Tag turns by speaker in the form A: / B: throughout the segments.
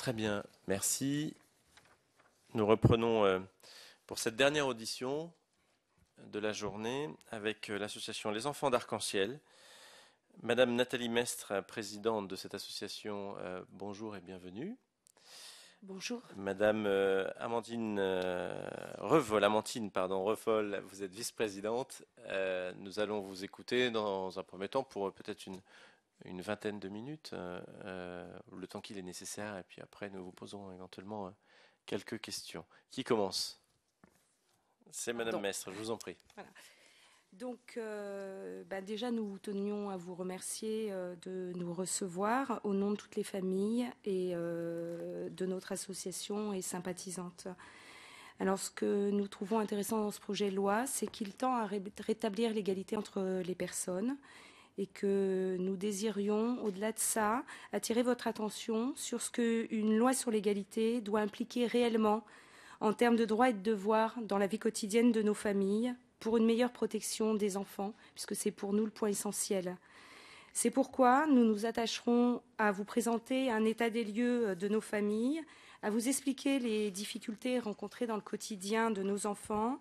A: Très bien, merci. Nous reprenons pour cette dernière audition de la journée avec l'association Les Enfants d'Arc-en-Ciel. Madame Nathalie Mestre, présidente de cette association, bonjour et bienvenue.
B: Bonjour.
A: Madame Amandine Refol, vous êtes vice-présidente. Nous allons vous écouter dans un premier temps pour peut-être une vingtaine de minutes, le temps qu'il est nécessaire, et puis après nous vous posons éventuellement quelques questions. Qui commence? C'est Madame Mestre, je vous en prie.
B: Voilà. Donc, déjà, nous tenions à vous remercier de nous recevoir au nom de toutes les familles et de notre association et sympathisantes. Alors, ce que nous trouvons intéressant dans ce projet de loi, c'est qu'il tend à rétablir l'égalité entre les personnes et que nous désirions, au-delà de ça, attirer votre attention sur ce qu'une loi sur l'égalité doit impliquer réellement en termes de droits et de devoirs dans la vie quotidienne de nos familles, pour une meilleure protection des enfants, puisque c'est pour nous le point essentiel. C'est pourquoi nous nous attacherons à vous présenter un état des lieux de nos familles, à vous expliquer les difficultés rencontrées dans le quotidien de nos enfants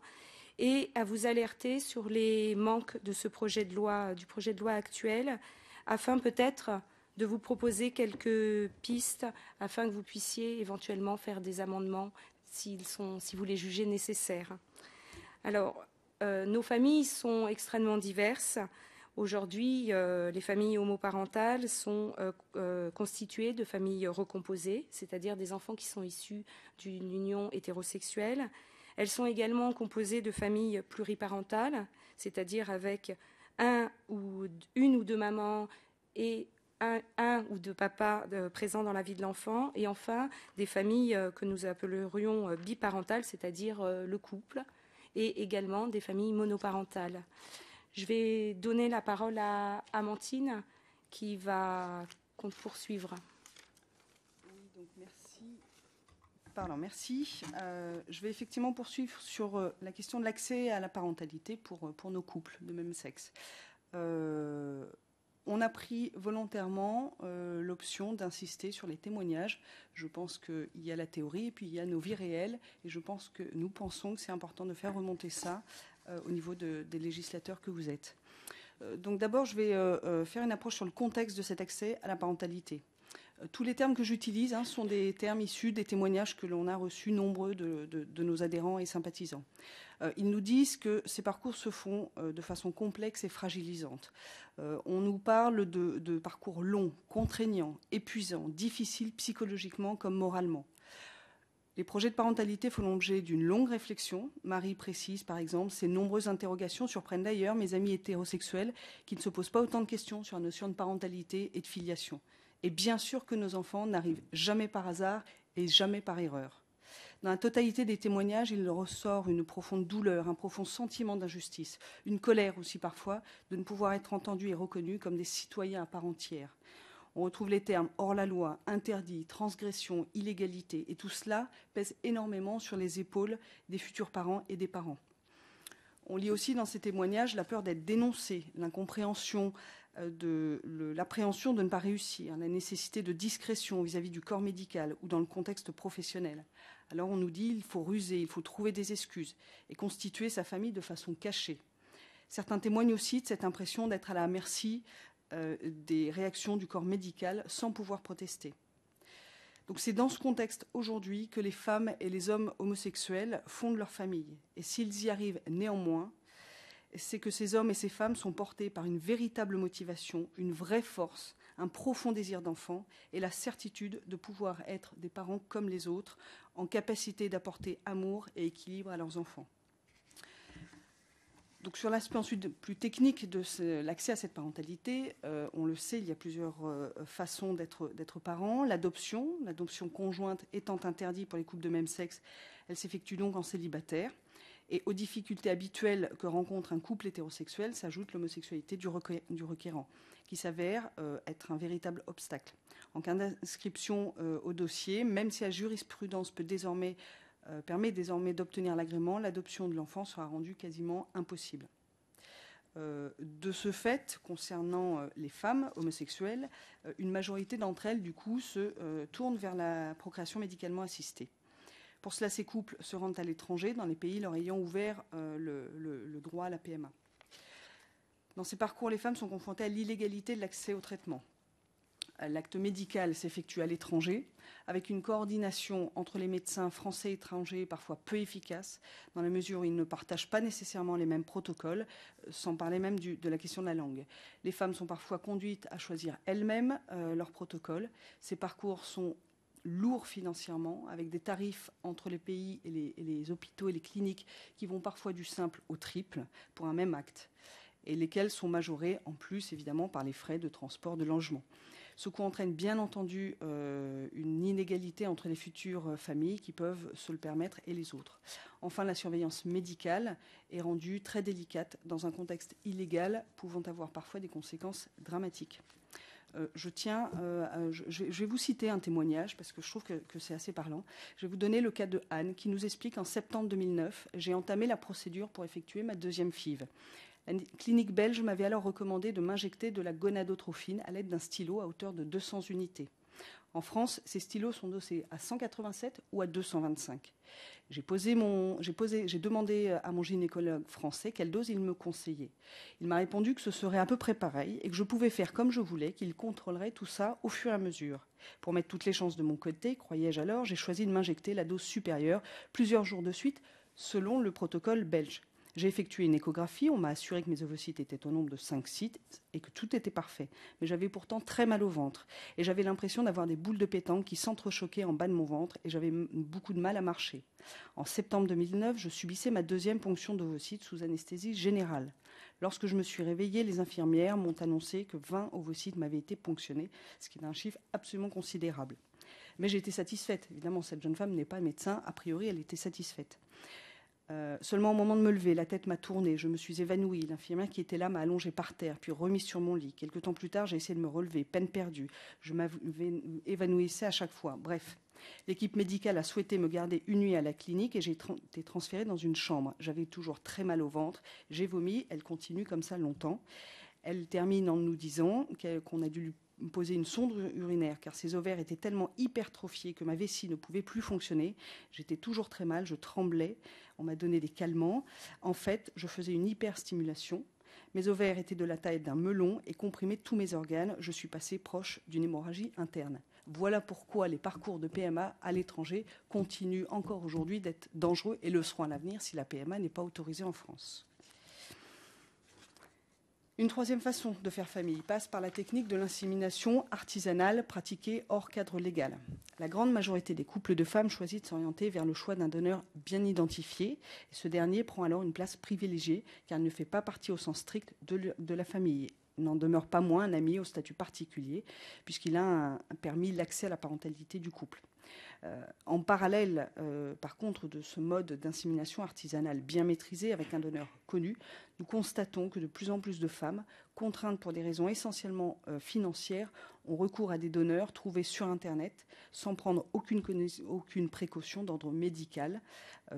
B: et à vous alerter sur les manques de ce projet de loi, du projet de loi actuel, afin peut-être de vous proposer quelques pistes afin que vous puissiez éventuellement faire des amendements si vous les jugez nécessaires. Alors, nos familles sont extrêmement diverses. Aujourd'hui, les familles homoparentales sont constituées de familles recomposées, c'est-à-dire des enfants qui sont issus d'une union hétérosexuelle. Elles sont également composées de familles pluriparentales, c'est-à-dire avec une ou deux mamans et un ou deux papas présents dans la vie de l'enfant. Et enfin, des familles que nous appellerions biparentales, c'est-à-dire le couple, et également des familles monoparentales. Je vais donner la parole à Amandine qui va poursuivre.
C: Oui, donc merci. Je vais effectivement poursuivre sur la question de l'accès à la parentalité pour nos couples de même sexe. On a pris volontairement l'option d'insister sur les témoignages. Je pense qu'il y a la théorie et puis il y a nos vies réelles. Et nous pensons que c'est important de faire remonter ça au niveau des législateurs que vous êtes. Donc d'abord, je vais faire une approche sur le contexte de cet accès à la parentalité. Tous les termes que j'utilise sont des termes issus des témoignages que l'on a reçus nombreux de nos adhérents et sympathisants. Ils nous disent que ces parcours se font de façon complexe et fragilisante. On nous parle de parcours longs, contraignants, épuisants, difficiles psychologiquement comme moralement. Les projets de parentalité font l'objet d'une longue réflexion. Marie précise, par exemple, ces nombreuses interrogations surprennent d'ailleurs mes amis hétérosexuels qui ne se posent pas autant de questions sur la notion de parentalité et de filiation. Et bien sûr que nos enfants n'arrivent jamais par hasard et jamais par erreur. Dans la totalité des témoignages, il ressort une profonde douleur, un profond sentiment d'injustice, une colère aussi parfois de ne pouvoir être entendus et reconnus comme des citoyens à part entière. On retrouve les termes hors la loi, interdit, transgression, illégalité, et tout cela pèse énormément sur les épaules des futurs parents et des parents. On lit aussi dans ces témoignages la peur d'être dénoncé, l'incompréhension, l'appréhension de ne pas réussir, la nécessité de discrétion vis-à-vis du corps médical ou dans le contexte professionnel. Alors on nous dit qu'il faut ruser, il faut trouver des excuses et constituer sa famille de façon cachée. Certains témoignent aussi de cette impression d'être à la merci des réactions du corps médical sans pouvoir protester. Donc c'est dans ce contexte aujourd'hui que les femmes et les hommes homosexuels fondent leur famille. Et s'ils y arrivent néanmoins, c'est que ces hommes et ces femmes sont portés par une véritable motivation, une vraie force, un profond désir d'enfant et la certitude de pouvoir être des parents comme les autres, en capacité d'apporter amour et équilibre à leurs enfants. Donc sur l'aspect ensuite plus technique de l'accès à cette parentalité, on le sait, il y a plusieurs façons d'être parent. L'adoption conjointe étant interdite pour les couples de même sexe, elle s'effectue donc en célibataire. Et aux difficultés habituelles que rencontre un couple hétérosexuel s'ajoute l'homosexualité du requérant, qui s'avère être un véritable obstacle. En cas d'inscription au dossier, même si la jurisprudence permet désormais d'obtenir l'agrément, l'adoption de l'enfant sera rendue quasiment impossible. De ce fait, concernant les femmes homosexuelles, une majorité d'entre elles, du coup, se tournent vers la procréation médicalement assistée. Pour cela, ces couples se rendent à l'étranger, dans les pays leur ayant ouvert le droit à la PMA. Dans ces parcours, les femmes sont confrontées à l'illégalité de l'accès au traitement. L'acte médical s'effectue à l'étranger, avec une coordination entre les médecins français et étrangers parfois peu efficace, dans la mesure où ils ne partagent pas nécessairement les mêmes protocoles, sans parler même de la question de la langue. Les femmes sont parfois conduites à choisir elles-mêmes leur protocole. Ces parcours sont lourds financièrement, avec des tarifs entre les pays et les hôpitaux et les cliniques qui vont parfois du simple au triple pour un même acte, et lesquels sont majorés en plus évidemment par les frais de transport, de logement. Ce qui entraîne bien entendu une inégalité entre les futures familles qui peuvent se le permettre et les autres. Enfin, la surveillance médicale est rendue très délicate dans un contexte illégal pouvant avoir parfois des conséquences dramatiques. Je vais vous citer un témoignage parce que je trouve que c'est assez parlant. Je vais vous donner le cas de Anne qui nous explique en septembre 2009, j'ai entamé la procédure pour effectuer ma deuxième FIV. La clinique belge m'avait alors recommandé de m'injecter de la gonadotrophine à l'aide d'un stylo à hauteur de 200 unités. En France, ces stylos sont dosés à 187 ou à 225. J'ai demandé à mon gynécologue français quelle dose il me conseillait. Il m'a répondu que ce serait à peu près pareil et que je pouvais faire comme je voulais, qu'il contrôlerait tout ça au fur et à mesure. Pour mettre toutes les chances de mon côté, croyais-je alors, j'ai choisi de m'injecter la dose supérieure plusieurs jours de suite selon le protocole belge. J'ai effectué une échographie, on m'a assuré que mes ovocytes étaient au nombre de 5 sites et que tout était parfait. Mais j'avais pourtant très mal au ventre et j'avais l'impression d'avoir des boules de pétanque qui s'entrechoquaient en bas de mon ventre et j'avais beaucoup de mal à marcher. En septembre 2009, je subissais ma deuxième ponction d'ovocytes sous anesthésie générale. Lorsque je me suis réveillée, les infirmières m'ont annoncé que 20 ovocytes m'avaient été ponctionnés, ce qui est un chiffre absolument considérable. Mais j'étais satisfaite. Évidemment, cette jeune femme n'est pas médecin. A priori, elle était satisfaite. Seulement au moment de me lever, la tête m'a tourné, je me suis évanouie. L'infirmière qui était là m'a allongée par terre, puis remise sur mon lit. Quelque temps plus tard, j'ai essayé de me relever, peine perdue. Je m'évanouissais à chaque fois. Bref, l'équipe médicale a souhaité me garder une nuit à la clinique et j'ai été transférée dans une chambre. J'avais toujours très mal au ventre, j'ai vomi, elle continue comme ça longtemps. Elle termine en nous disant qu'on a dû lui poser une sonde urinaire car ses ovaires étaient tellement hypertrophiés que ma vessie ne pouvait plus fonctionner. J'étais toujours très mal, je tremblais. On m'a donné des calmants. En fait, je faisais une hyperstimulation. Mes ovaires étaient de la taille d'un melon et comprimaient tous mes organes. Je suis passée proche d'une hémorragie interne. Voilà pourquoi les parcours de PMA à l'étranger continuent encore aujourd'hui d'être dangereux et le seront à l'avenir si la PMA n'est pas autorisée en France. Une troisième façon de faire famille passe par la technique de l'insémination artisanale pratiquée hors cadre légal. La grande majorité des couples de femmes choisissent de s'orienter vers le choix d'un donneur bien identifié. Et ce dernier prend alors une place privilégiée car il ne fait pas partie au sens strict de la famille. Il n'en demeure pas moins un ami au statut particulier puisqu'il a permis l'accès à la parentalité du couple. En parallèle, par contre, de ce mode d'insémination artisanale bien maîtrisé avec un donneur connu, nous constatons que de plus en plus de femmes, contraintes pour des raisons essentiellement financières, ont recours à des donneurs trouvés sur Internet sans prendre aucune précaution d'ordre médical,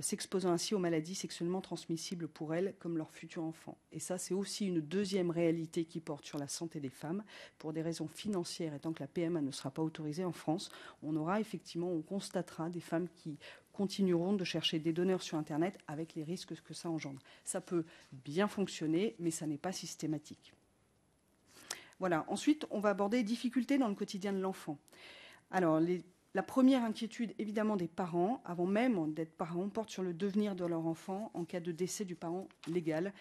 C: s'exposant ainsi aux maladies sexuellement transmissibles pour elles comme leur futur enfant. Et ça, c'est aussi une deuxième réalité qui porte sur la santé des femmes. Pour des raisons financières, et tant que la PMA ne sera pas autorisée en France, on constatera des femmes qui continueront de chercher des donneurs sur Internet avec les risques que ça engendre. Ça peut bien fonctionner, mais ça n'est pas systématique. Voilà. Ensuite, on va aborder les difficultés dans le quotidien de l'enfant. Alors, la première inquiétude, évidemment, des parents, avant même d'être parents, porte sur le devenir de leur enfant en cas de décès du parent légal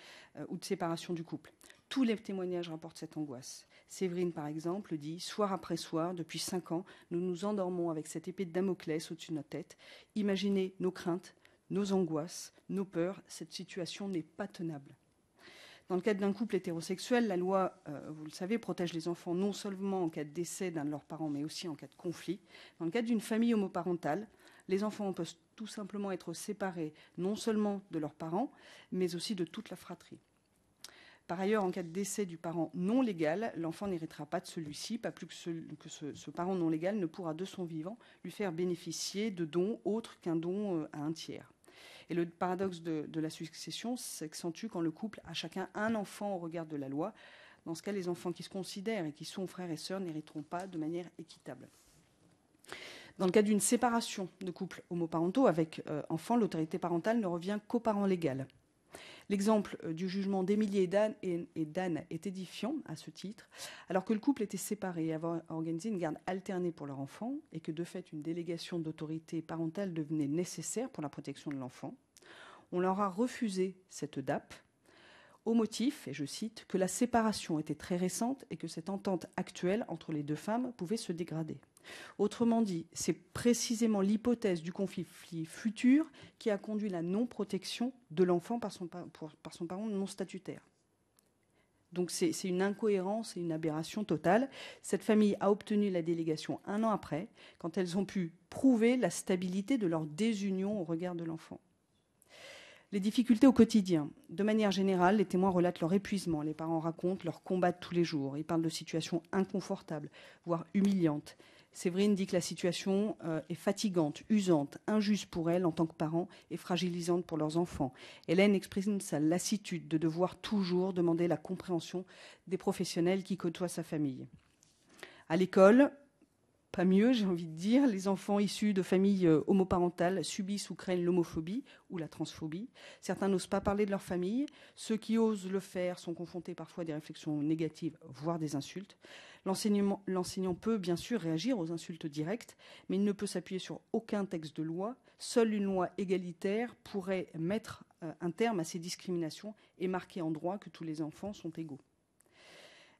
C: ou de séparation du couple. Tous les témoignages rapportent cette angoisse. Séverine, par exemple, dit « Soir après soir, depuis 5 ans, nous nous endormons avec cette épée de Damoclès au-dessus de notre tête. Imaginez nos craintes, nos angoisses, nos peurs. Cette situation n'est pas tenable. » Dans le cadre d'un couple hétérosexuel, la loi, vous le savez, protège les enfants non seulement en cas de décès d'un de leurs parents, mais aussi en cas de conflit. Dans le cadre d'une famille homoparentale, les enfants peuvent tout simplement être séparés non seulement de leurs parents, mais aussi de toute la fratrie. Par ailleurs, en cas de décès du parent non légal, l'enfant n'héritera pas de celui-ci, pas plus que ce parent non légal ne pourra de son vivant lui faire bénéficier de dons autres qu'un don à un tiers. Et le paradoxe de la succession s'accentue quand le couple a chacun un enfant au regard de la loi. Dans ce cas, les enfants qui se considèrent et qui sont frères et sœurs n'hériteront pas de manière équitable. Dans le cas d'une séparation de couples homoparentaux avec enfants, l'autorité parentale ne revient qu'au parent légal. L'exemple du jugement d'Émilie et d'Anne est édifiant à ce titre. Alors que le couple était séparé et avait organisé une garde alternée pour leur enfant et que de fait une délégation d'autorité parentale devenait nécessaire pour la protection de l'enfant, on leur a refusé cette DAP au motif, et je cite, que la séparation était très récente et que cette entente actuelle entre les deux femmes pouvait se dégrader. Autrement dit, c'est précisément l'hypothèse du conflit futur qui a conduit la non-protection de l'enfant par son parent non statutaire. Donc c'est une incohérence et une aberration totale. Cette famille a obtenu la délégation 1 an après, quand elles ont pu prouver la stabilité de leur désunion au regard de l'enfant. Les difficultés au quotidien. De manière générale, les témoins relatent leur épuisement. Les parents racontent leur combat de tous les jours. Ils parlent de situations inconfortables, voire humiliantes. Séverine dit que la situation est fatigante, usante, injuste pour elle en tant que parent et fragilisante pour leurs enfants. Hélène exprime sa lassitude de devoir toujours demander la compréhension des professionnels qui côtoient sa famille. À l'école, pas mieux, j'ai envie de dire, les enfants issus de familles homoparentales subissent ou craignent l'homophobie ou la transphobie. Certains n'osent pas parler de leur famille. Ceux qui osent le faire sont confrontés parfois à des réflexions négatives, voire des insultes. L'enseignant peut bien sûr réagir aux insultes directes, mais il ne peut s'appuyer sur aucun texte de loi. Seule une loi égalitaire pourrait mettre un terme à ces discriminations et marquer en droit que tous les enfants sont égaux.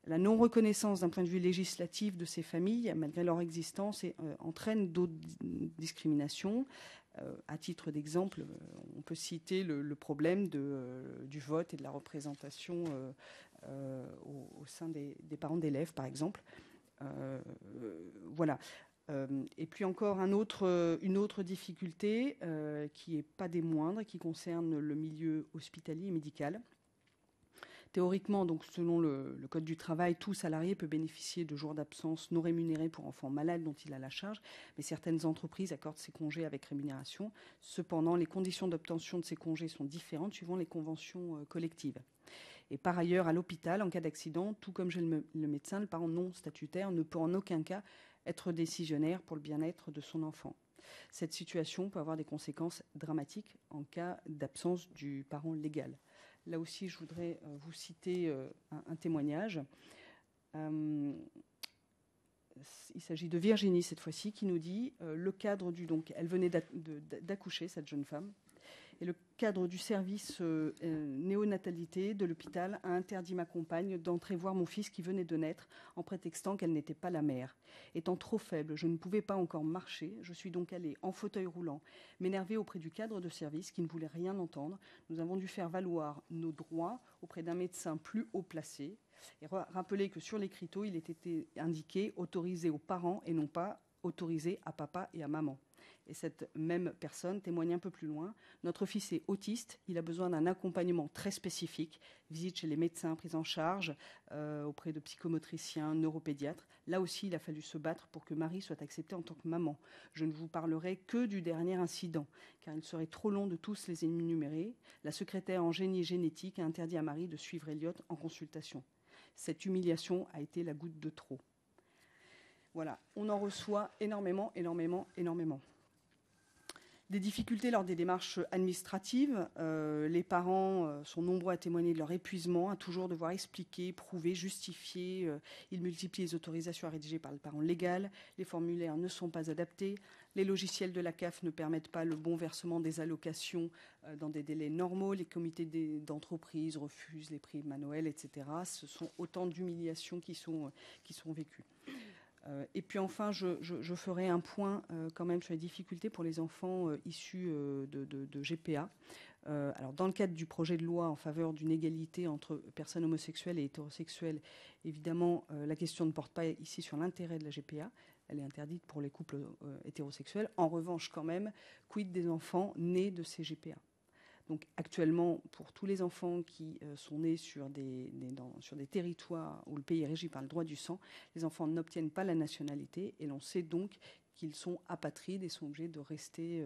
C: La non-reconnaissance d'un point de vue législatif de ces familles, malgré leur existence, entraîne d'autres discriminations. À titre d'exemple, on peut citer le problème du vote et de la représentation au sein des parents d'élèves, par exemple. Voilà. Et puis encore une autre difficulté qui n'est pas des moindres, qui concerne le milieu hospitalier et médical. Théoriquement, donc, selon le Code du travail, tout salarié peut bénéficier de jours d'absence non rémunérés pour enfants malades dont il a la charge, mais certaines entreprises accordent ces congés avec rémunération. Cependant, les conditions d'obtention de ces congés sont différentes suivant les conventions collectives. Et par ailleurs, à l'hôpital, en cas d'accident, tout comme chez le médecin, le parent non statutaire ne peut en aucun cas être décisionnaire pour le bien-être de son enfant. Cette situation peut avoir des conséquences dramatiques en cas d'absence du parent légal. Là aussi, je voudrais vous citer un témoignage. Il s'agit de Virginie, cette fois-ci, qui nous dit le cadre donc, elle venait d'accoucher, cette jeune femme, et le cadre du service néonatalité de l'hôpital a interdit ma compagne d'entrer voir mon fils qui venait de naître en prétextant qu'elle n'était pas la mère. Étant trop faible, je ne pouvais pas encore marcher. Je suis donc allée en fauteuil roulant, m'énerver auprès du cadre de service qui ne voulait rien entendre. Nous avons dû faire valoir nos droits auprès d'un médecin plus haut placé et rappeler que sur l'écriteau, il était indiqué « autorisé aux parents » et non pas « autorisé à papa et à maman ». Et cette même personne témoigne un peu plus loin. Notre fils est autiste, il a besoin d'un accompagnement très spécifique, visite chez les médecins, prise en charge auprès de psychomotriciens, neuropédiatres. Là aussi, il a fallu se battre pour que Marie soit acceptée en tant que maman. Je ne vous parlerai que du dernier incident, car il serait trop long de tous les énumérer. La secrétaire en génie génétique a interdit à Marie de suivre Elliot en consultation. Cette humiliation a été la goutte de trop. Voilà, on en reçoit énormément. Des difficultés lors des démarches administratives. Les parents sont nombreux à témoigner de leur épuisement, à toujours devoir expliquer, prouver, justifier. Ils multiplient les autorisations à rédiger par le parent légal. Les formulaires ne sont pas adaptés. Les logiciels de la CAF ne permettent pas le bon versement des allocations dans des délais normaux. Les comités d'entreprise refusent les primes à Noël, etc. Ce sont autant d'humiliations qui sont vécues. Et puis enfin, je ferai un point quand même sur les difficultés pour les enfants issus de GPA. Alors, dans le cadre du projet de loi en faveur d'une égalité entre personnes homosexuelles et hétérosexuelles, évidemment, la question ne porte pas ici sur l'intérêt de la GPA. Elle est interdite pour les couples hétérosexuels. En revanche, quand même, quid des enfants nés de ces GPA ? Donc actuellement, pour tous les enfants qui sont nés sur des territoires où le pays est régi par le droit du sang, les enfants n'obtiennent pas la nationalité et l'on sait donc qu'ils sont apatrides et sont obligés de rester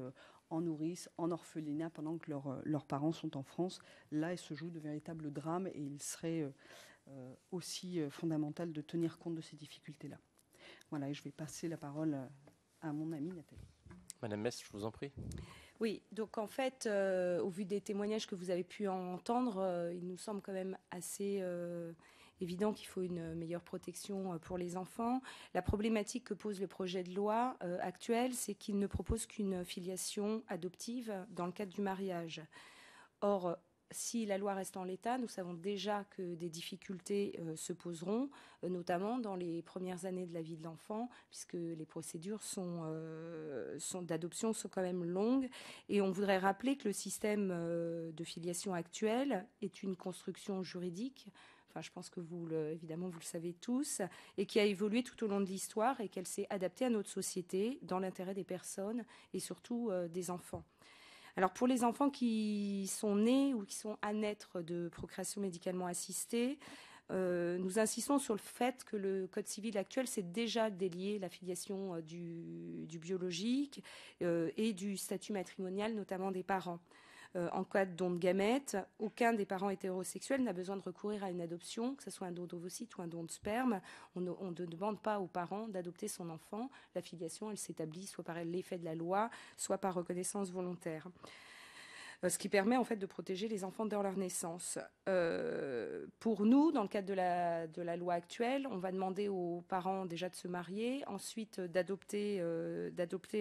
C: en nourrice, en orphelinat pendant que leurs parents sont en France. Là, il se joue de véritables drames et il serait aussi fondamental de tenir compte de ces difficultés-là. Voilà, et je vais passer la parole à mon amie Nathalie.
A: Madame Mess, je vous en prie.
B: Oui, donc en fait, au vu des témoignages que vous avez pu entendre, il nous semble quand même assez évident qu'il faut une meilleure protection pour les enfants. La problématique que pose le projet de loi actuel, c'est qu'il ne propose qu'une filiation adoptive dans le cadre du mariage. Or, si la loi reste en l'état, nous savons déjà que des difficultés se poseront, notamment dans les premières années de la vie de l'enfant, puisque les procédures d'adoption sont quand même longues. Et on voudrait rappeler que le système de filiation actuel est une construction juridique. Enfin, je pense que évidemment, vous le savez tous, et qui a évolué tout au long de l'histoire et qu'elle s'est adaptée à notre société dans l'intérêt des personnes et surtout des enfants. Alors pour les enfants qui sont nés ou qui sont à naître de procréation médicalement assistée, nous insistons sur le fait que le Code civil actuel s'est déjà délié la filiation du biologique et du statut matrimonial, notamment des parents. En cas de don de gamètes, aucun des parents hétérosexuels n'a besoin de recourir à une adoption, que ce soit un don d'ovocytes ou un don de sperme. On ne demande pas aux parents d'adopter son enfant. La filiation, elle s'établit soit par l'effet de la loi, soit par reconnaissance volontaire. Ce qui permet en fait de protéger les enfants dès leur naissance. Pour nous, dans le cadre de la loi actuelle, on va demander aux parents déjà de se marier, ensuite d'adopter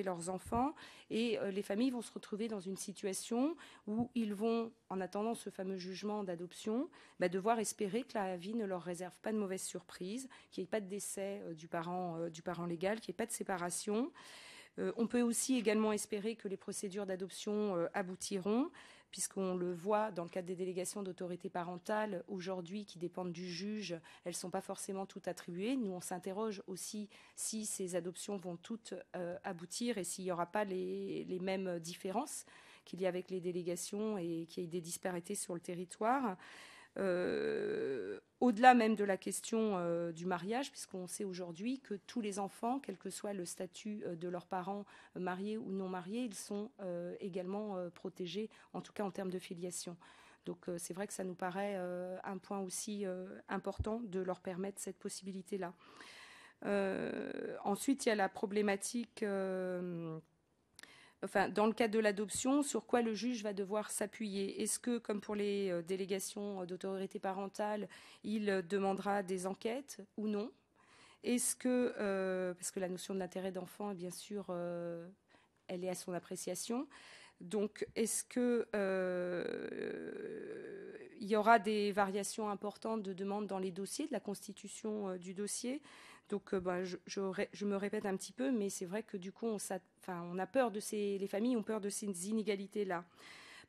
B: leurs enfants, et les familles vont se retrouver dans une situation où ils vont, en attendant ce fameux jugement d'adoption, devoir espérer que la vie ne leur réserve pas de mauvaises surprises, qu'il n'y ait pas de décès du parent légal, qu'il n'y ait pas de séparation. On peut aussi également espérer que les procédures d'adoption aboutiront, puisqu'on le voit dans le cadre des délégations d'autorité parentale aujourd'hui qui dépendent du juge, elles ne sont pas forcément toutes attribuées. Nous, on s'interroge aussi si ces adoptions vont toutes aboutir et s'il n'y aura pas les mêmes différences qu'il y a avec les délégations et qu'il y ait des disparités sur le territoire. Au-delà même de la question du mariage, puisqu'on sait aujourd'hui que tous les enfants, quel que soit le statut de leurs parents, mariés ou non mariés, ils sont également protégés, en tout cas en termes de filiation. Donc c'est vrai que ça nous paraît un point aussi important de leur permettre cette possibilité-là. Ensuite, il y a la problématique... dans le cadre de l'adoption, sur quoi le juge va devoir s'appuyer. Est-ce que, comme pour les délégations d'autorité parentale, il demandera des enquêtes ou non? Est-ce que, parce que la notion de l'intérêt d'enfant, bien sûr, elle est à son appréciation. Donc, est-ce que il y aura des variations importantes de demande dans les dossiers, de la constitution du dossier? Donc, je me répète un petit peu, mais c'est vrai que du coup, on a peur les familles ont peur de ces inégalités-là.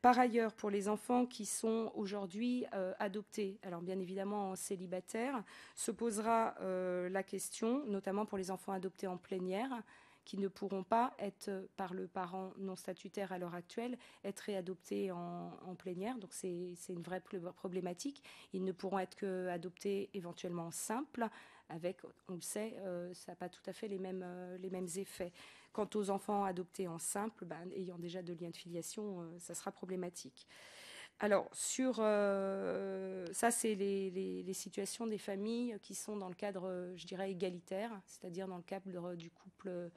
B: Par ailleurs, pour les enfants qui sont aujourd'hui adoptés, alors bien évidemment célibataires, se posera la question, notamment pour les enfants adoptés en plénière, qui ne pourront pas être, par le parent non statutaire à l'heure actuelle, être réadoptés en plénière. Donc c'est une vraie problématique. Ils ne pourront être qu'adoptés éventuellement simples, avec, on le sait, ça n'a pas tout à fait les mêmes effets. Quant aux enfants adoptés en simple, ayant déjà de liens de filiation, ça sera problématique. Alors, ça, c'est les situations des familles qui sont dans le cadre, je dirais, égalitaire, c'est-à-dire dans le cadre du couple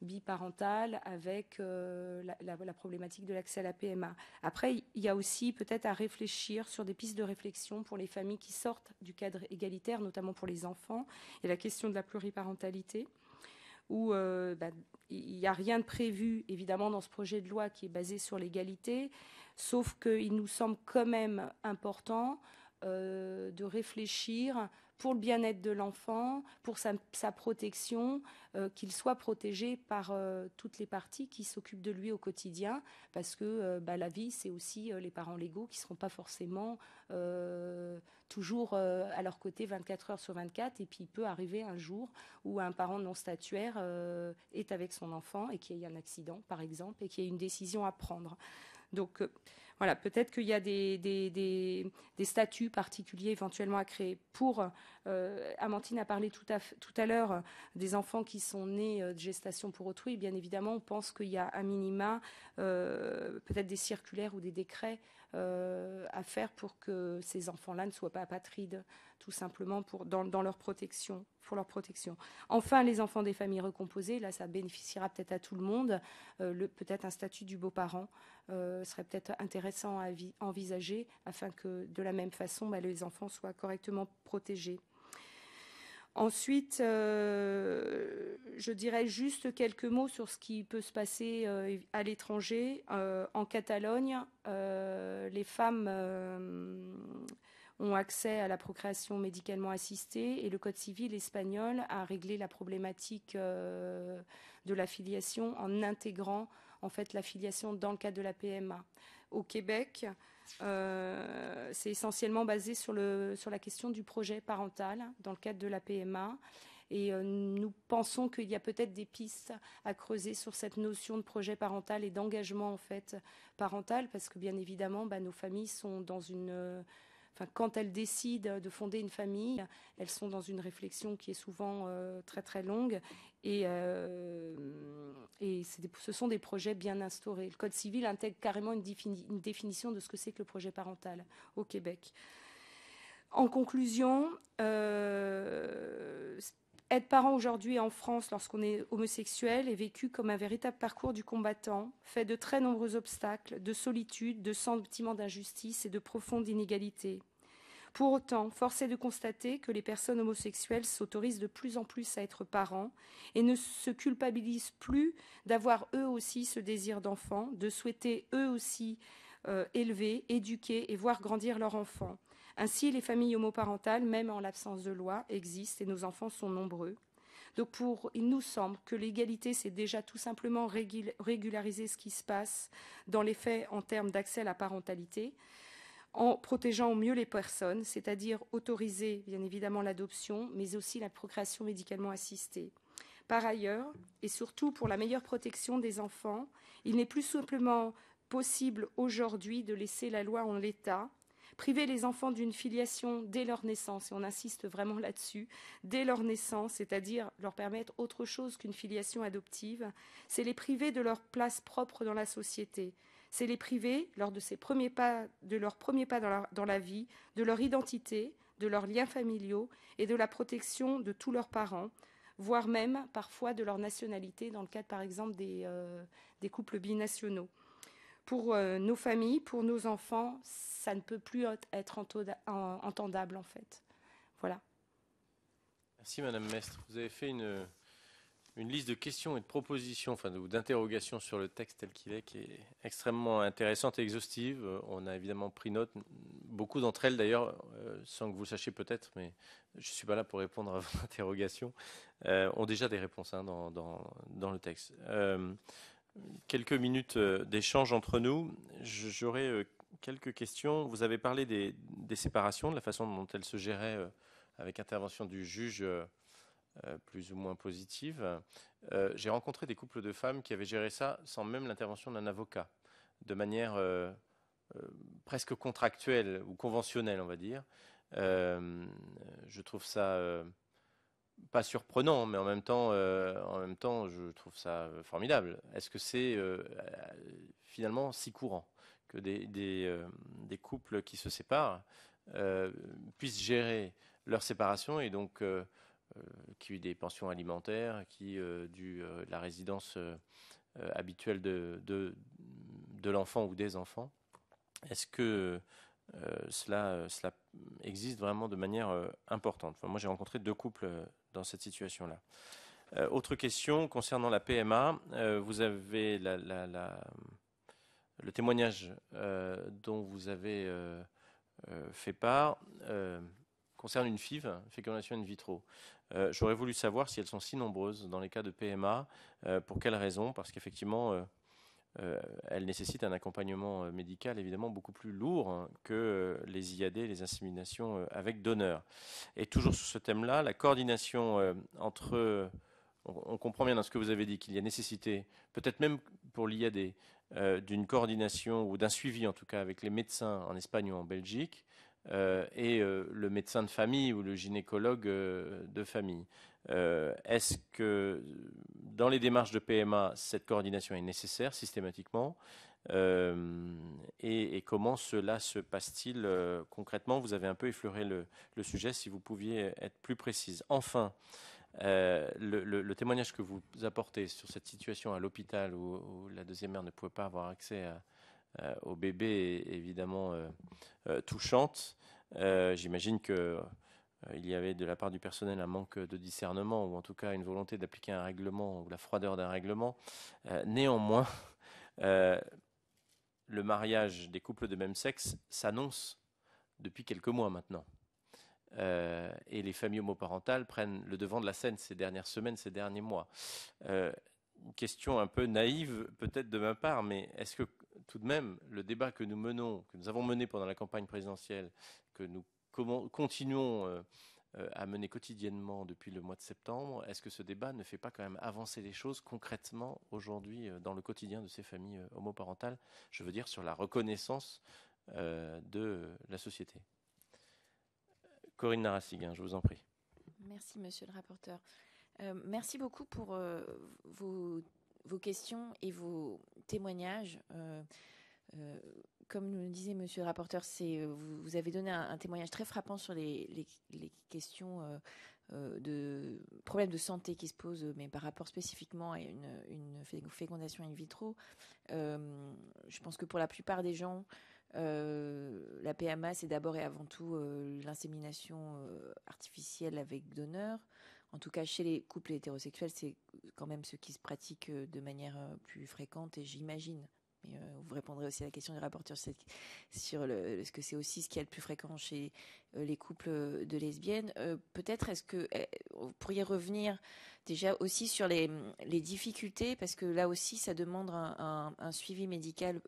B: biparental avec la problématique de l'accès à la PMA. Après, il y a aussi peut-être à réfléchir sur des pistes de réflexion pour les familles qui sortent du cadre égalitaire, notamment pour les enfants, et la question de la pluriparentalité, où il n'y a rien de prévu, évidemment, dans ce projet de loi qui est basé sur l'égalité, sauf qu'il nous semble quand même important de réfléchir pour le bien-être de l'enfant, pour sa protection, qu'il soit protégé par toutes les parties qui s'occupent de lui au quotidien, parce que la vie, c'est aussi les parents légaux qui ne seront pas forcément toujours à leur côté 24 heures sur 24, et puis il peut arriver un jour où un parent non statuaire est avec son enfant et qu'il y ait un accident, par exemple, et qu'il y ait une décision à prendre. Donc Voilà, peut-être qu'il y a des statuts particuliers éventuellement à créer. Amandine a parlé tout à l'heure des enfants qui sont nés de gestation pour autrui. Bien évidemment, on pense qu'il y a un minima, peut-être des circulaires ou des décrets à faire pour que ces enfants-là ne soient pas apatrides, tout simplement dans leur protection, pour leur protection. Enfin, les enfants des familles recomposées, là, ça bénéficiera peut-être à tout le monde. Peut-être un statut du beau-parent serait peut-être intéressant à envisager afin que, de la même façon, les enfants soient correctement protégés. Ensuite, je dirais juste quelques mots sur ce qui peut se passer à l'étranger. En Catalogne, les femmes ont accès à la procréation médicalement assistée et le Code civil espagnol a réglé la problématique de la filiation en intégrant en fait la filiation dans le cadre de la PMA. Au Québec, c'est essentiellement basé sur la question du projet parental dans le cadre de la PMA. Et nous pensons qu'il y a peut-être des pistes à creuser sur cette notion de projet parental et d'engagement en fait parental, parce que bien évidemment, nos familles sont dans quand elles décident de fonder une famille, elles sont dans une réflexion qui est souvent très très longue et ce sont des projets bien instaurés. Le Code civil intègre carrément une définition de ce que c'est que le projet parental au Québec. En conclusion, être parent aujourd'hui en France lorsqu'on est homosexuel est vécu comme un véritable parcours du combattant, fait de très nombreux obstacles, de solitude, de sentiments d'injustice et de profondes inégalités. Pour autant, force est de constater que les personnes homosexuelles s'autorisent de plus en plus à être parents et ne se culpabilisent plus d'avoir eux aussi ce désir d'enfant, de souhaiter eux aussi élever, éduquer et voir grandir leur enfant. Ainsi, les familles homoparentales, même en l'absence de loi, existent et nos enfants sont nombreux. Donc il nous semble que l'égalité, c'est déjà tout simplement régulariser ce qui se passe dans les faits en termes d'accès à la parentalité, en protégeant au mieux les personnes, c'est-à-dire autoriser bien évidemment l'adoption, mais aussi la procréation médicalement assistée. Par ailleurs, et surtout pour la meilleure protection des enfants, il n'est plus simplement possible aujourd'hui de laisser la loi en l'état. Priver les enfants d'une filiation dès leur naissance, et on insiste vraiment là-dessus, dès leur naissance, c'est-à-dire leur permettre autre chose qu'une filiation adoptive, c'est les priver de leur place propre dans la société. C'est les priver, lors de leurs premiers pas dans la vie, de leur identité, de leurs liens familiaux et de la protection de tous leurs parents, voire même parfois de leur nationalité, dans le cadre par exemple des couples binationaux. Pour nos familles, pour nos enfants, ça ne peut plus être entendable en fait. Voilà.
A: Merci Madame Mestre. Vous avez fait une liste de questions et de propositions, ou d'interrogations sur le texte tel qu'il est, qui est extrêmement intéressante et exhaustive. On a évidemment pris note. Beaucoup d'entre elles, d'ailleurs, sans que vous le sachiez peut-être, mais je ne suis pas là pour répondre à vos interrogations, ont déjà des réponses dans le texte. Quelques minutes d'échange entre nous. J'aurais quelques questions. Vous avez parlé des séparations, de la façon dont elles se géraient avec intervention du juge plus ou moins positive. J'ai rencontré des couples de femmes qui avaient géré ça sans même l'intervention d'un avocat, de manière presque contractuelle ou conventionnelle, on va dire. Je trouve ça pas surprenant, mais en même temps, je trouve ça formidable. Est-ce que c'est finalement si courant que des couples qui se séparent puissent gérer leur séparation et donc qui ont des pensions alimentaires, qui la résidence habituelle de l'enfant ou des enfants? Est-ce que cela existe vraiment de manière importante? Moi, j'ai rencontré 2 couples dans cette situation-là. Autre question concernant la PMA. Vous avez le témoignage dont vous avez fait part concerne une FIV, fécondation in vitro. J'aurais voulu savoir si elles sont si nombreuses dans les cas de PMA, pour quelles raisons? Parce qu'effectivement, elles nécessitent un accompagnement médical évidemment beaucoup plus lourd que les IAD, les inséminations avec donneur. Et toujours sur ce thème-là, la coordination entre on comprend bien dans ce que vous avez dit qu'il y a nécessité, peut-être même pour l'IAD, d'une coordination ou d'un suivi en tout cas avec les médecins en Espagne ou en Belgique et le médecin de famille ou le gynécologue de famille. Est-ce que dans les démarches de PMA, cette coordination est nécessaire systématiquement et comment cela se passe-t-il concrètement? Vous avez un peu effleuré le sujet, si vous pouviez être plus précise. Enfin, le témoignage que vous apportez sur cette situation à l'hôpital où la deuxième mère ne pouvait pas avoir accès au bébé est évidemment touchante. J'imagine que il y avait de la part du personnel un manque de discernement ou en tout cas une volonté d'appliquer un règlement ou la froideur d'un règlement. Néanmoins, le mariage des couples de même sexe s'annonce depuis quelques mois maintenant. Et les familles homoparentales prennent le devant de la scène ces dernières semaines, ces derniers mois. Une question un peu naïve peut-être de ma part, mais est-ce que tout de même le débat que nous menons, que nous avons mené pendant la campagne présidentielle, que nous continuons à mener quotidiennement depuis le mois de septembre, est-ce que ce débat ne fait pas quand même avancer les choses concrètement aujourd'hui dans le quotidien de ces familles homoparentales, je veux dire sur la reconnaissance de la société? Corinne Narassiguin, je vous en prie.
D: Merci, monsieur le rapporteur. Merci beaucoup pour vos questions et vos témoignages. Comme nous le disait monsieur le rapporteur, vous avez donné un témoignage très frappant sur les questions de problèmes de santé qui se posent, mais par rapport spécifiquement à une fécondation in vitro. Je pense que pour la plupart des gens, la PMA, c'est d'abord et avant tout l'insémination artificielle avec donneur. En tout cas, chez les couples hétérosexuels, c'est quand même ce qui se pratique de manière plus fréquente, et j'imagine. Mais vous répondrez aussi à la question du rapporteur sur ce que c'est aussi ce qui est le plus fréquent chez les couples de lesbiennes. Peut-être est-ce que vous pourriez revenir déjà aussi sur les difficultés, parce que là aussi, ça demande un suivi médical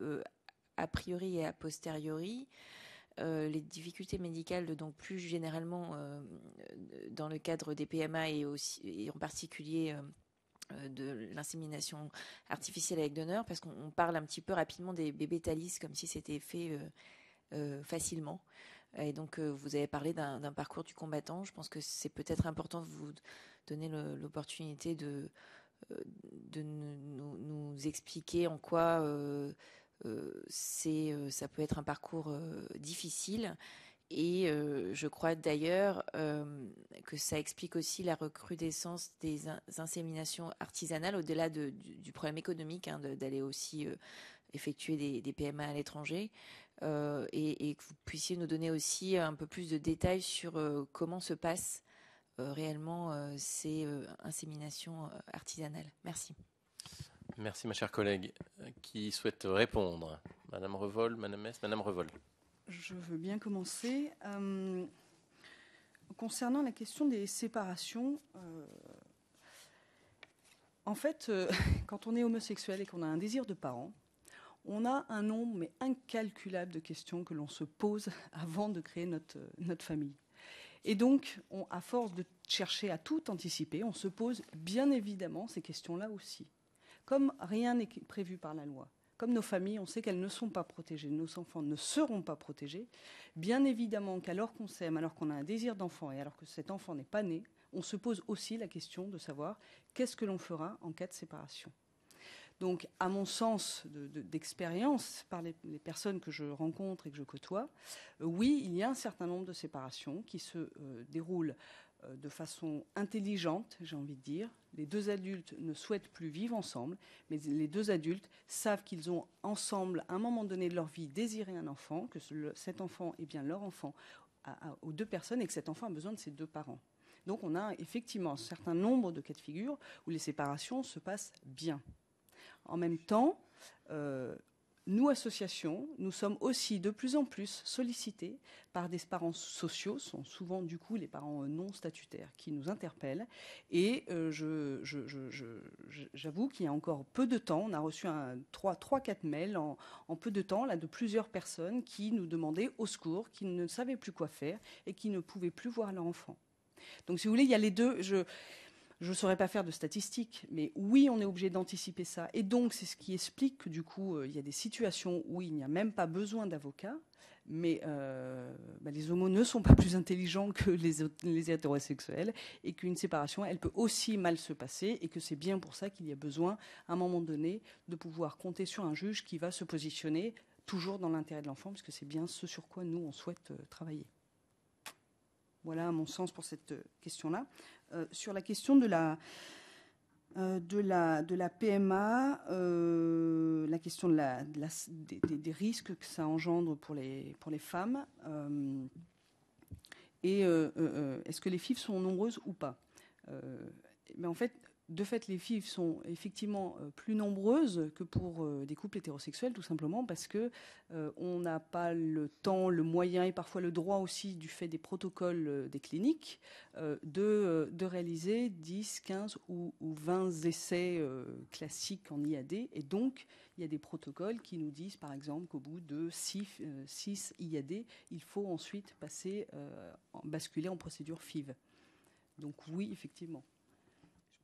D: a priori et a posteriori. Les difficultés médicales, donc plus généralement dans le cadre des PMA et en particulier de l'insémination artificielle avec donneur, parce qu'on parle un petit peu rapidement des bébés Thalys comme si c'était fait facilement. Et donc vous avez parlé d'un parcours du combattant. Je pense que c'est peut-être important de vous donner l'opportunité de nous expliquer en quoi ça peut être un parcours difficile. Et je crois d'ailleurs que ça explique aussi la recrudescence des inséminations artisanales, au-delà du problème économique, d'aller aussi effectuer des PMA à l'étranger, et que vous puissiez nous donner aussi un peu plus de détails sur comment se passent réellement ces inséminations artisanales. Merci.
A: Merci ma chère collègue. Qui souhaite répondre? Madame Revol, Madame Mess, Madame Revol.
C: Je veux bien commencer. Concernant la question des séparations, en fait, quand on est homosexuel et qu'on a un désir de parent, on a un nombre mais incalculable de questions que l'on se pose avant de créer notre famille. Et donc, à force de chercher à tout anticiper, on se pose bien évidemment ces questions-là aussi. Comme rien n'est prévu par la loi, comme nos familles, on sait qu'elles ne sont pas protégées, nos enfants ne seront pas protégés, bien évidemment qu'alors qu'on s'aime, alors qu'on a un désir d'enfant et alors que cet enfant n'est pas né, on se pose aussi la question de savoir qu'est-ce que l'on fera en cas de séparation. Donc, à mon sens d'expérience, par les personnes que je rencontre et que je côtoie, oui, il y a un certain nombre de séparations qui se déroulent de façon intelligente, j'ai envie de dire. Les deux adultes ne souhaitent plus vivre ensemble, mais les deux adultes savent qu'ils ont ensemble, à un moment donné de leur vie, désiré un enfant, que cet enfant est bien leur enfant aux deux personnes et que cet enfant a besoin de ses deux parents. Donc on a effectivement un certain nombre de cas de figure où les séparations se passent bien. En même temps, nous, associations, nous sommes aussi de plus en plus sollicités par des parents sociaux, ce sont souvent du coup les parents non statutaires qui nous interpellent. Et j'avoue qu'il y a encore peu de temps, on a reçu 3-4 mails en peu de temps là, de plusieurs personnes qui nous demandaient au secours, qui ne savaient plus quoi faire et qui ne pouvaient plus voir leur enfant. Donc si vous voulez, il y a les deux. Je ne saurais pas faire de statistiques, mais oui, on est obligé d'anticiper ça. Et donc, c'est ce qui explique que du coup, il y a des situations où il n'y a même pas besoin d'avocat, mais les homos ne sont pas plus intelligents que les hétérosexuels, et qu'une séparation, elle peut aussi mal se passer, et que c'est bien pour ça qu'il y a besoin, à un moment donné, de pouvoir compter sur un juge qui va se positionner toujours dans l'intérêt de l'enfant, parce que c'est bien ce sur quoi nous, on souhaite travailler. Voilà, à mon sens, pour cette question-là. Sur la question de la PMA, la question des risques que ça engendre pour les femmes, et est-ce que les FIV sont nombreuses ou pas. Mais en fait, de fait, les FIV sont effectivement plus nombreuses que pour des couples hétérosexuels, tout simplement parce que on n'a pas le temps, le moyen et parfois le droit aussi, du fait des protocoles des cliniques, de réaliser 10, 15 ou 20 essais classiques en IAD. Et donc, il y a des protocoles qui nous disent, par exemple, qu'au bout de 6 IAD, il faut ensuite basculer en procédure FIV. Donc oui, effectivement.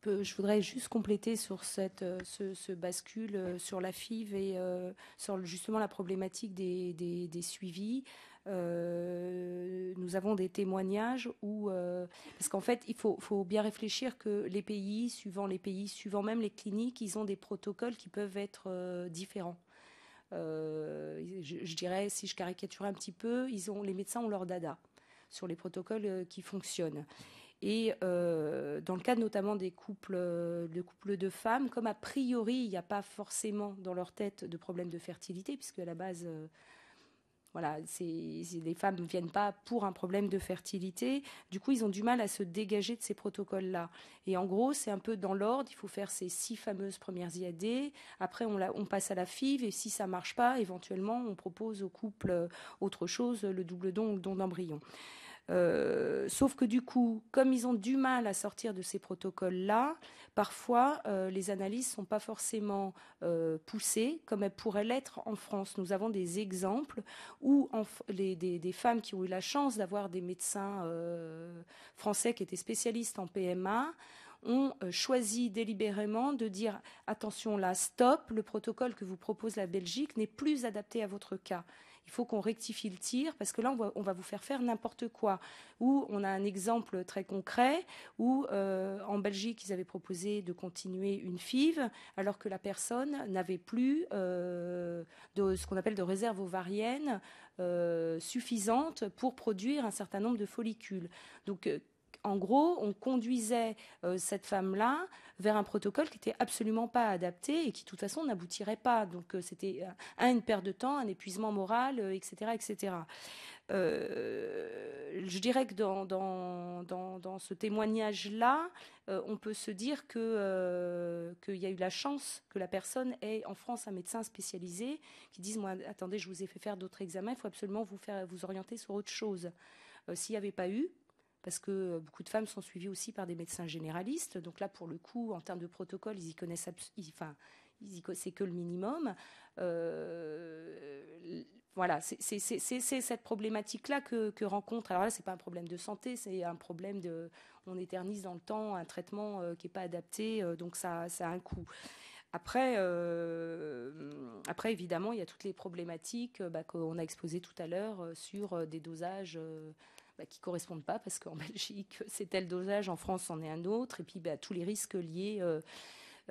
B: Je voudrais juste compléter sur ce bascule sur la FIV et sur justement la problématique des suivis. Nous avons des témoignages où, parce qu'en fait, il faut bien réfléchir que les pays, suivant même les cliniques, ils ont des protocoles qui peuvent être différents. Je dirais, si je caricature un petit peu, les médecins ont leur dada sur les protocoles qui fonctionnent. Et dans le cadre notamment des couples de femmes, comme a priori, il n'y a pas forcément dans leur tête de problème de fertilité, puisque à la base, les femmes ne viennent pas pour un problème de fertilité. Du coup, ils ont du mal à se dégager de ces protocoles-là. Et en gros, c'est un peu dans l'ordre. Il faut faire ces 6 fameuses premières IAD. Après, on passe à la FIV. Et si ça ne marche pas, éventuellement, on propose au couple autre chose, le double don ou le don d'embryon. Sauf que du coup, comme ils ont du mal à sortir de ces protocoles-là, parfois les analyses ne sont pas forcément poussées comme elles pourraient l'être en France. Nous avons des exemples où des femmes qui ont eu la chance d'avoir des médecins français qui étaient spécialistes en PMA ont choisi délibérément de dire attention là, stop, le protocole que vous propose la Belgique n'est plus adapté à votre cas. Il faut qu'on rectifie le tir parce que là, on va vous faire n'importe quoi. Ou on a un exemple très concret où en Belgique, ils avaient proposé de continuer une FIV alors que la personne n'avait plus de ce qu'on appelle de réserve ovarienne suffisante pour produire un certain nombre de follicules. Donc, en gros, on conduisait cette femme-là vers un protocole qui n'était absolument pas adapté et qui, de toute façon, n'aboutirait pas. Donc, c'était une perte de temps, un épuisement moral, etc., etc. Je dirais que dans ce témoignage-là, on peut se dire qu'il y a eu la chance que la personne ait en France un médecin spécialisé qui dise moi, attendez, je vous ai fait faire d'autres examens, il faut absolument vous orienter sur autre chose. S'il n'y avait pas eu, parce que beaucoup de femmes sont suivies aussi par des médecins généralistes. Donc là, pour le coup, en termes de protocole, ils y connaissent, c'est que le minimum. Voilà, c'est cette problématique-là que rencontre. Alors là, c'est pas un problème de santé, c'est un problème on éternise dans le temps un traitement qui n'est pas adapté, donc ça a un coût. Après, évidemment, il y a toutes les problématiques qu'on a exposées tout à l'heure sur des dosages qui ne correspondent pas, parce qu'en Belgique, c'est tel dosage, en France, c'en est un autre, et puis tous les risques liés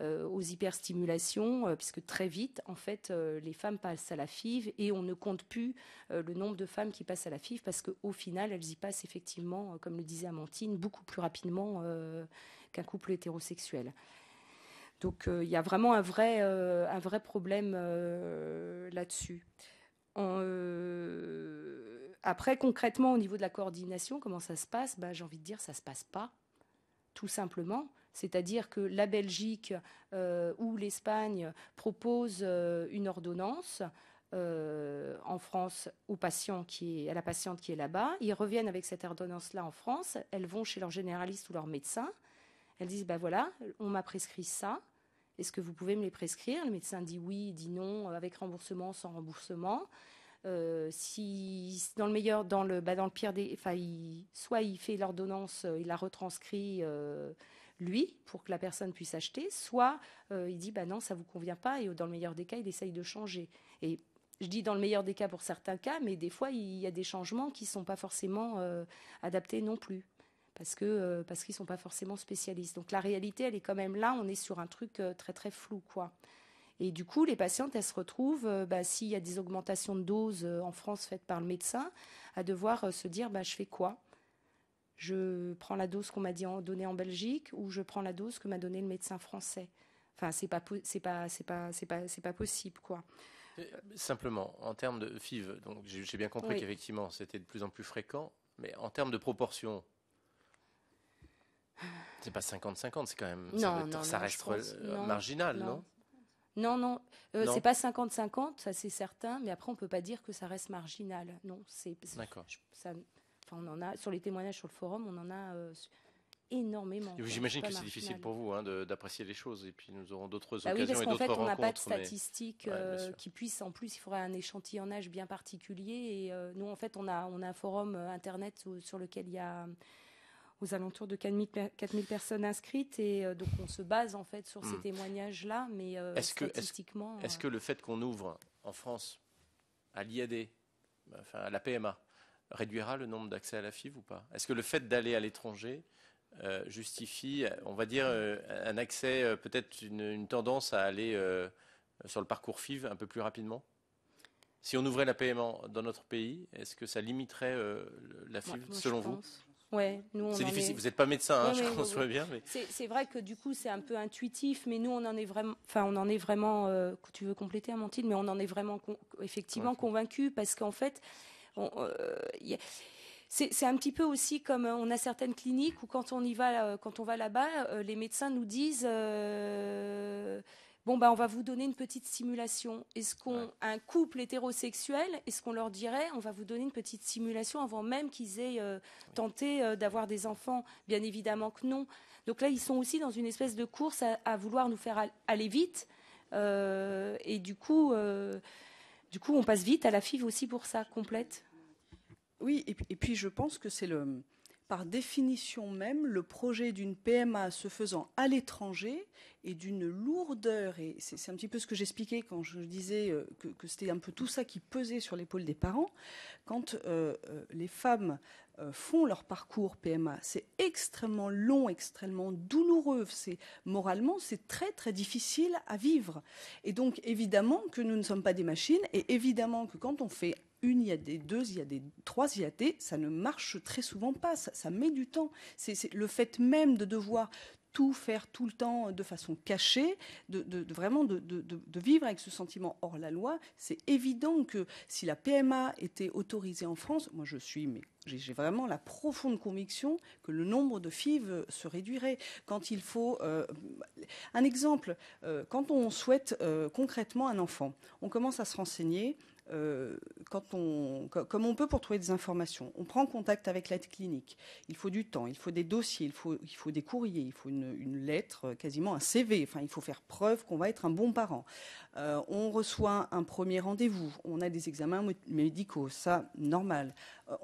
B: aux hyperstimulations, puisque très vite, en fait, les femmes passent à la FIV, et on ne compte plus le nombre de femmes qui passent à la FIV, parce qu'au final, elles y passent effectivement, comme le disait Amandine, beaucoup plus rapidement qu'un couple hétérosexuel. Donc, il y a vraiment un vrai problème là-dessus. Après, concrètement, au niveau de la coordination, comment ça se passe ? J'ai envie de dire, ça ne se passe pas, tout simplement. C'est-à-dire que la Belgique ou l'Espagne proposent une ordonnance en France à la patiente qui est là-bas. Ils reviennent avec cette ordonnance-là en France. Elles vont chez leur généraliste ou leur médecin. Elles disent, voilà, on m'a prescrit ça. Est-ce que vous pouvez me les prescrire ? Le médecin dit oui, dit non, avec remboursement, sans remboursement. Si dans le pire des, soit il fait l'ordonnance, il la retranscrit lui, pour que la personne puisse acheter, soit il dit non, ça ne vous convient pas, et dans le meilleur des cas, il essaye de changer. Et je dis dans le meilleur des cas pour certains cas, mais des fois, il y a des changements qui ne sont pas forcément adaptés non plus, parce qu'ils ne sont pas forcément spécialistes. Donc la réalité, elle est quand même là, on est sur un truc très très flou, quoi. Et du coup, les patientes, elles se retrouvent, s'il y a des augmentations de doses en France faites par le médecin, à devoir se dire, je fais quoi ? Je prends la dose qu'on m'a donnée en Belgique ou je prends la dose que m'a donnée le médecin français. Enfin, c'est pas possible, quoi.
A: Simplement, en termes de FIV, donc j'ai bien compris
B: Oui.
A: qu'effectivement, c'était de plus en plus fréquent, mais en termes de proportion, c'est pas 50-50, c'est quand même, ça reste marginal, non ?
B: Non, c'est pas 50-50, ça c'est certain, mais après on peut pas dire que ça reste marginal. Non,
A: D'accord.
B: On en a sur les témoignages sur le forum, on en a énormément.
A: J'imagine que c'est difficile pour vous d'apprécier les choses, et puis nous aurons d'autres occasions
B: oui, parce
A: et
B: qu'en
A: d'autres
B: fait,
A: rencontres.
B: on n'a pas de statistiques
A: ouais,
B: qui puissent. En plus, il faudrait un échantillonnage bien particulier. Et nous, en fait, on a un forum internet sur lequel il y a aux alentours de 4000 personnes inscrites, et donc on se base en fait sur ces témoignages-là, mais statistiquement...
A: Est-ce que le fait qu'on ouvre en France à l'IAD, enfin à la PMA, réduira le nombre d'accès à la FIV ou pas ? Est-ce que le fait d'aller à l'étranger justifie, on va dire, un accès, peut-être une tendance à aller sur le parcours FIV un peu plus rapidement ? Si on ouvrait la PMA dans notre pays, est-ce que ça limiterait la FIV, selon vous ?
B: Ouais,
A: c'est difficile, vous n'êtes pas médecin, je conçois bien. Mais...
B: C'est vrai que du coup c'est un peu intuitif, mais nous on en est vraiment, tu veux compléter Amandine, mais on en est vraiment effectivement convaincus, parce qu'en fait, c'est un petit peu aussi comme on a certaines cliniques où quand on va là-bas, les médecins nous disent... on va vous donner une petite stimulation. Un couple hétérosexuel, est-ce qu'on leur dirait, on va vous donner une petite stimulation avant même qu'ils aient tenté d'avoir des enfants ? Bien évidemment que non. Donc là, ils sont aussi dans une espèce de course à vouloir nous faire aller vite. Et du coup, on passe vite à la FIV aussi pour ça, complète.
C: Oui, et puis je pense que c'est par définition même, le projet d'une PMA se faisant à l'étranger est d'une lourdeur, et c'est un petit peu ce que j'expliquais quand je disais que c'était un peu tout ça qui pesait sur l'épaule des parents. Quand les femmes font leur parcours PMA, c'est extrêmement long, extrêmement douloureux. Moralement, c'est très très difficile à vivre. Et donc évidemment que nous ne sommes pas des machines, et évidemment que quand on fait une IAD, deux IAD, trois IAD, ça ne marche très souvent pas, ça met du temps. C'est le fait même de devoir tout faire tout le temps de façon cachée, vraiment de vivre avec ce sentiment hors la loi. C'est évident que si la PMA était autorisée en France, moi j'ai vraiment la profonde conviction que le nombre de FIV se réduirait. Quand il faut... un exemple, quand on souhaite concrètement un enfant, on commence à se renseigner, comme on peut pour trouver des informations. On prend contact avec l'aide clinique. Il faut du temps, il faut des dossiers, il faut des courriers, il faut une lettre, quasiment un CV. Enfin, il faut faire preuve qu'on va être un bon parent. On reçoit un premier rendez-vous. On a des examens médicaux, ça, normal.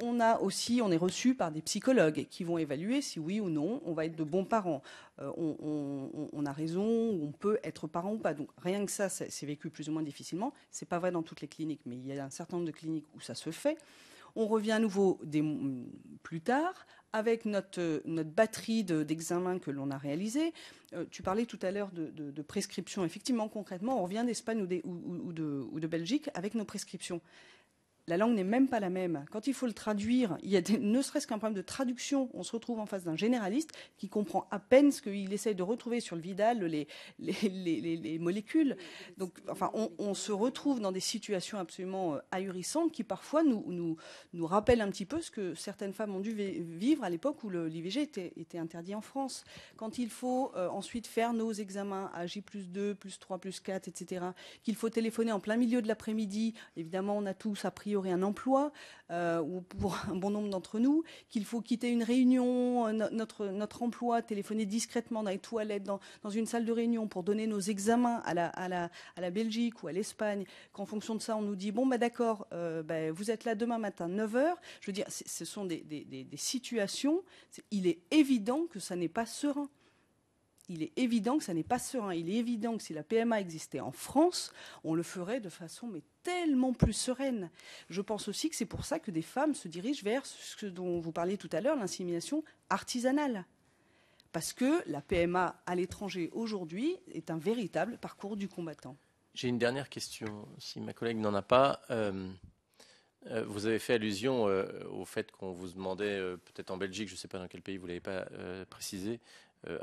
C: On est reçu par des psychologues qui vont évaluer si oui ou non on va être de bons parents. On a raison, on peut être parent ou pas. Donc rien que ça, c'est vécu plus ou moins difficilement. C'est pas vrai dans toutes les cliniques, mais il y a un certain nombre de cliniques où ça se fait. On revient à nouveau plus tard avec notre batterie d'examens que l'on a réalisés. Tu parlais tout à l'heure de prescriptions. Effectivement, concrètement, on revient d'Espagne ou de Belgique avec nos prescriptions. La langue n'est même pas la même. Quand il faut le traduire, il y a ne serait-ce qu'un problème de traduction. On se retrouve en face d'un généraliste qui comprend à peine ce qu'il essaye de retrouver sur le Vidal, les molécules. Donc, enfin, on se retrouve dans des situations absolument ahurissantes qui parfois nous rappellent un petit peu ce que certaines femmes ont dû vivre à l'époque où l'IVG était interdit en France. Quand il faut ensuite faire nos examens à J+2, +3, +4, etc., qu'il faut téléphoner en plein milieu de l'après-midi, évidemment, on a tous a priori un emploi, ou pour un bon nombre d'entre nous, qu'il faut quitter une réunion, notre emploi, téléphoner discrètement dans les toilettes, dans une salle de réunion pour donner nos examens à la Belgique ou à l'Espagne, qu'en fonction de ça, on nous dit, bon, d'accord, vous êtes là demain matin, 9h. Je veux dire, ce sont des situations, il est évident que ça n'est pas serein. il est évident que ça n'est pas serein. Il est évident que si la PMA existait en France, on le ferait de façon mais tellement plus sereine. Je pense aussi que c'est pour ça que des femmes se dirigent vers ce dont vous parliez tout à l'heure, l'insémination artisanale. Parce que la PMA à l'étranger aujourd'hui est un véritable parcours du combattant.
A: J'ai une dernière question, si ma collègue n'en a pas. Vous avez fait allusion au fait qu'on vous demandait, peut-être en Belgique, je ne sais pas dans quel pays, vous ne l'avez pas précisé,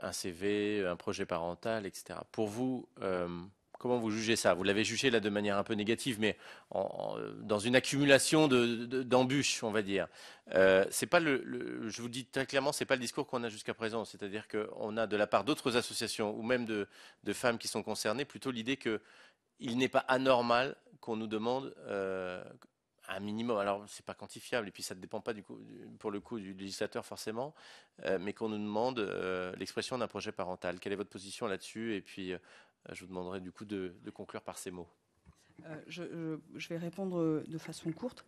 A: un CV, un projet parental, etc. Pour vous, comment vous jugez ça? Vous l'avez jugé là de manière un peu négative, mais dans une accumulation d'embûches, on va dire. C'est pas je vous dis très clairement, c'est pas le discours qu'on a jusqu'à présent. C'est-à-dire qu'on a de la part d'autres associations ou même de femmes qui sont concernées plutôt l'idée qu'il n'est pas anormal qu'on nous demande un minimum. Alors c'est pas quantifiable et puis ça ne dépend pas pour le coup du législateur forcément, mais qu'on nous demande l'expression d'un projet parental. Quelle est votre position là-dessus? Et puis je vous demanderai du coup de conclure par ces mots.
C: Je vais répondre de façon courte.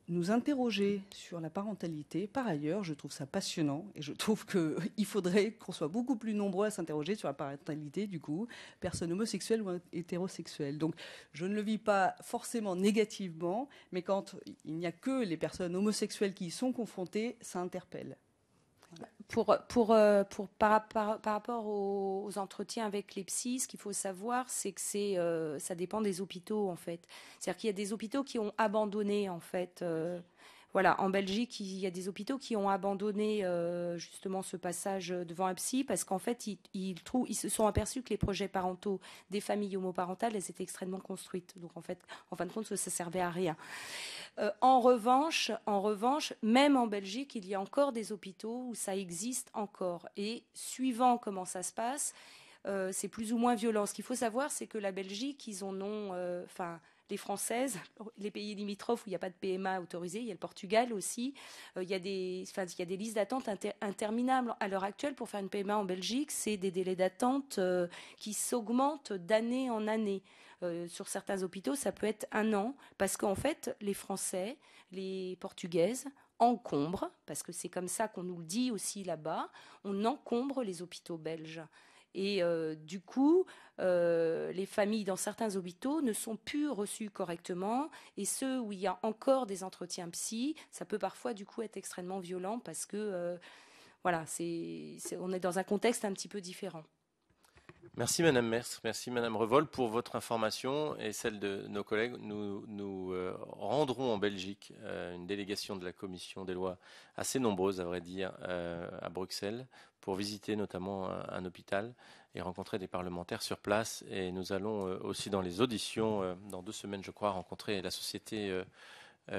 C: Nous interroger sur la parentalité, par ailleurs, je trouve ça passionnant et je trouve qu'il faudrait qu'on soit beaucoup plus nombreux à s'interroger sur la parentalité, du coup, personnes homosexuelles ou hétérosexuelles. Donc, je ne le vis pas forcément négativement, mais quand il n'y a que les personnes homosexuelles qui y sont confrontées, ça interpelle.
B: Par rapport aux entretiens avec les psys, ce qu'il faut savoir, c'est que ça dépend des hôpitaux, en fait. C'est-à-dire qu'il y a des hôpitaux qui ont abandonné, en fait. Voilà, en Belgique, il y a des hôpitaux qui ont abandonné justement ce passage devant un psy parce qu'en fait, ils se sont aperçus que les projets parentaux des familles homoparentales, elles étaient extrêmement construites. Donc en fin de compte, ça servait à rien. En revanche, même en Belgique, il y a encore des hôpitaux où ça existe encore. Et suivant comment ça se passe, c'est plus ou moins violent. Ce qu'il faut savoir, c'est que la Belgique, ils en ont... les Françaises, les pays limitrophes où il n'y a pas de PMA autorisé, il y a le Portugal aussi, il y a des listes d'attente interminables. À l'heure actuelle, pour faire une PMA en Belgique, c'est des délais d'attente qui s'augmentent d'année en année. Sur certains hôpitaux, ça peut être 1 an, parce qu'en fait, les Français, les Portugaises encombrent, parce que c'est comme ça qu'on nous le dit aussi là-bas, on encombre les hôpitaux belges. Et du coup, les familles dans certains hôpitaux ne sont plus reçues correctement. Et ceux où il y a encore des entretiens psy, ça peut parfois du coup être extrêmement violent parce que voilà, on est dans un contexte un petit peu différent.
A: Merci Madame Mers, merci Madame Revol pour votre information et celle de nos collègues. Nous rendrons en Belgique une délégation de la Commission des lois assez nombreuse, à vrai dire, à Bruxelles, pour visiter notamment un hôpital et rencontrer des parlementaires sur place. Et nous allons aussi dans les auditions, dans 2 semaines je crois, rencontrer la société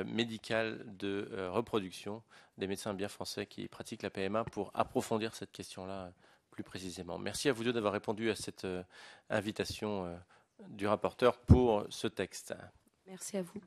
A: médicale de reproduction, des médecins bien français qui pratiquent la PMA pour approfondir cette question-là plus précisément. Merci à vous deux d'avoir répondu à cette invitation du rapporteur pour ce texte.
B: Merci à vous.